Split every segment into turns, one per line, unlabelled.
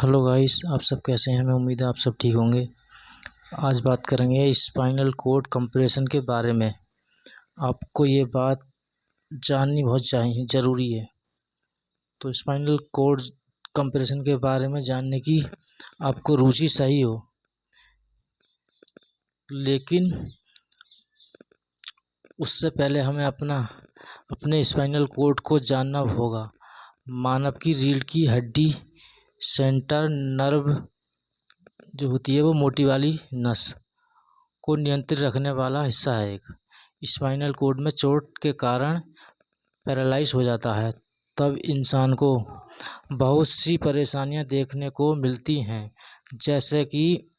Hello guys, आप सब कैसे हैं। मैं उम्मीद है आप सब ठीक होंगे। आज बात करेंगे स्पाइनल कॉर्ड कंप्रेशन के बारे में। आपको ये बात जाननी बहुत चाहिए ज़रूरी है। तो स्पाइनल कॉर्ड कंप्रेशन के बारे में जानने की आपको रुचि सही हो, लेकिन उससे पहले हमें अपने स्पाइनल कॉर्ड को जानना होगा। मानव की रीढ़ की हड्डी सेंटर नर्व जो होती है वो मोटी वाली नस को नियंत्रित रखने वाला हिस्सा है। एक स्पाइनल कॉर्ड में चोट के कारण पैरालाइज हो जाता है तब इंसान को बहुत सी परेशानियां देखने को मिलती हैं, जैसे कि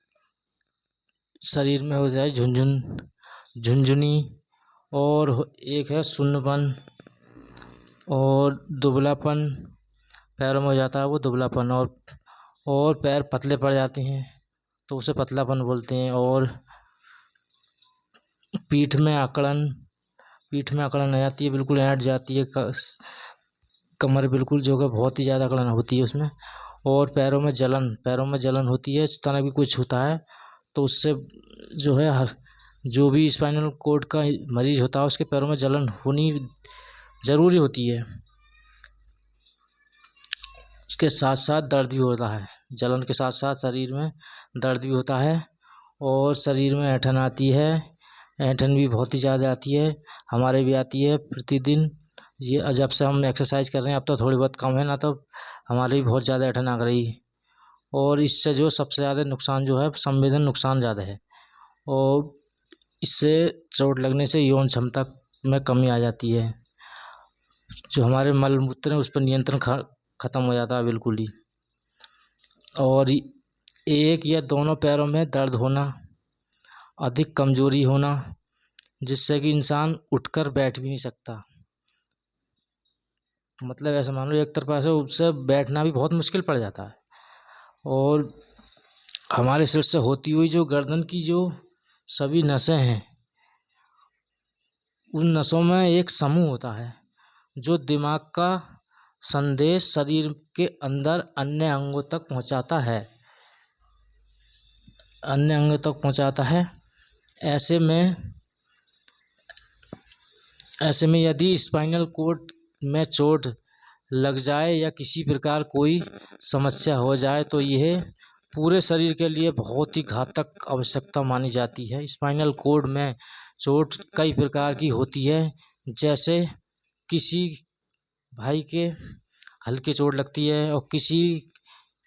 शरीर में हो जाए झुंझुनी, और एक है सुन्नपन और दुबलापन। पैरों में हो जाता है वो दुबलापन, और पैर पतले पड़ जाते हैं तो उसे पतलापन बोलते हैं। और पीठ में अकड़न आ जाती है, बिल्कुल ऐंठ जाती है कमर, बिल्कुल जो है बहुत ही ज़्यादा अकड़न होती है उसमें। और पैरों में जलन होती है। इस तरह भी कुछ होता है तो उससे जो है जो भी स्पाइनल कॉर्ड का मरीज होता है उसके पैरों में जलन होनी ज़रूरी होती है। उसके साथ साथ दर्द भी होता है। जलन के साथ साथ शरीर में दर्द भी होता है और शरीर में ऐंठन आती है। ऐंठन भी बहुत ही ज़्यादा आती है, हमारे भी आती है प्रतिदिन। ये जब से हम एक्सरसाइज कर रहे हैं, अब तो थोड़ी बहुत कम है, ना तो हमारे भी बहुत ज़्यादा ऐंठन आ रही है। और इससे जो सबसे ज़्यादा नुकसान जो है संवेदन नुकसान ज़्यादा है, और इससे चोट लगने से यौन क्षमता में कमी आ जाती है। जो हमारे मल मूत्र है उस पर नियंत्रण ख़त्म हो जाता है बिल्कुल ही। और एक या दोनों पैरों में दर्द होना, अधिक कमजोरी होना, जिससे कि इंसान उठकर बैठ भी नहीं सकता। मतलब ऐसा मान लो एक तरफा से उससे बैठना भी बहुत मुश्किल पड़ जाता है। और हमारे सिर से होती हुई जो गर्दन की जो सभी नसें हैं, उन नसों में एक समूह होता है जो दिमाग का संदेश शरीर के अंदर अन्य अंगों तक पहुंचाता है। ऐसे में यदि स्पाइनल कॉर्ड में चोट लग जाए या किसी प्रकार कोई समस्या हो जाए तो यह पूरे शरीर के लिए बहुत ही घातक आवश्यकता मानी जाती है। स्पाइनल कॉर्ड में चोट कई प्रकार की होती है, जैसे किसी के हल्की चोट लगती है और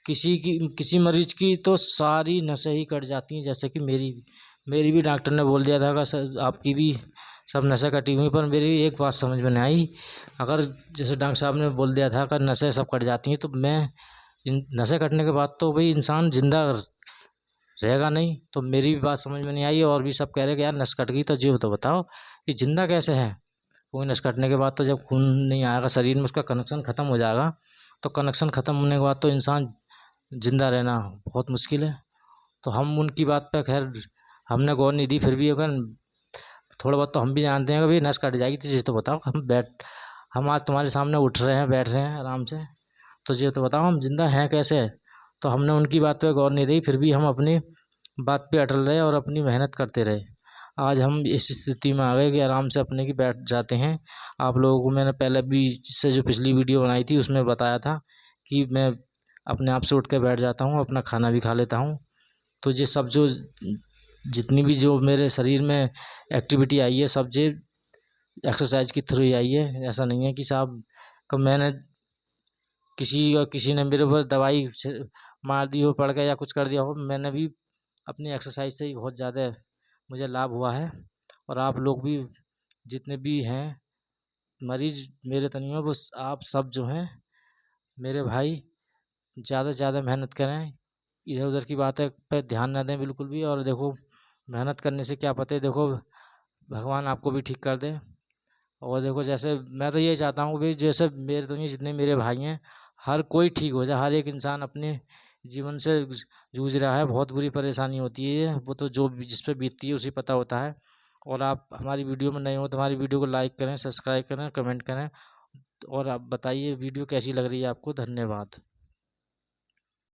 किसी मरीज की तो सारी नसें ही कट जाती हैं। जैसे कि मेरी भी डॉक्टर ने बोल दिया था कि सर आपकी भी सब नसें कटी हुई, पर मेरी एक बात समझ में नहीं आई। अगर जैसे डॉक्टर साहब ने बोल दिया था कि नसें सब कट जाती हैं, तो मैं इन नसें कटने के बाद तो भाई इंसान जिंदा रहेगा नहीं। तो मेरी भी बात समझ में नहीं आई, और भी सब कह रहे कि यार नस कट गई तो जी तो बताओ कि जिंदा कैसे है। कोई नस कटने के बाद तो जब खून नहीं आएगा शरीर में, उसका कनेक्शन ख़त्म हो जाएगा, तो कनेक्शन ख़त्म होने के बाद तो इंसान जिंदा रहना बहुत मुश्किल है। तो हम उनकी बात पर खैर हमने गौर नहीं दी, फिर भी अगर थोड़ा बहुत तो हम भी जानते हैं कि भाई नस कट जाएगी तो ये तो बताओ। हम आज तुम्हारे सामने उठ रहे हैं, बैठ रहे हैं आराम से, तो ये तो बताओ हम जिंदा हैं कैसे। तो हमने उनकी बात पर गौर नहीं दी, फिर भी हम अपनी बात पे अटल रहे और अपनी मेहनत करते रहे। आज हम इस स्थिति में आ गए कि आराम से अपने की बैठ जाते हैं। आप लोगों को मैंने पहले भी इससे जो पिछली वीडियो बनाई थी उसमें बताया था कि मैं अपने आप से उठ के बैठ जाता हूँ, अपना खाना भी खा लेता हूँ। तो ये सब जो जितनी भी जो मेरे शरीर में एक्टिविटी आई है, सब ये एक्सरसाइज के थ्रू ही आई है। ऐसा नहीं है कि साहब कि मैंने किसी ने मेरे ऊपर दवाई मार दी हो, पड़ गया या कुछ कर दिया हो। मैंने भी अपनी एक्सरसाइज से ही बहुत ज़्यादा मुझे लाभ हुआ है। और आप लोग भी जितने भी हैं मरीज मेरे तनियों, वो आप सब जो हैं मेरे भाई, ज़्यादा से ज़्यादा मेहनत करें, इधर उधर की बातें पे ध्यान ना दें बिल्कुल भी। और देखो मेहनत करने से क्या पता है, देखो भगवान आपको भी ठीक कर दे। और देखो जैसे मैं तो ये चाहता हूँ भाई, जैसे मेरे दुनिया जितने मेरे भाई हैं हर कोई ठीक हो जाए। हर एक इंसान अपने जीवन से जूझ रहा है, बहुत बुरी परेशानी होती है, वो तो जो जिस पे बीतती है उसी पता होता है। और आप हमारी वीडियो में नए हो तो हमारी वीडियो को लाइक करें, सब्सक्राइब करें, कमेंट करें, और आप बताइए वीडियो कैसी लग रही है आपको। धन्यवाद।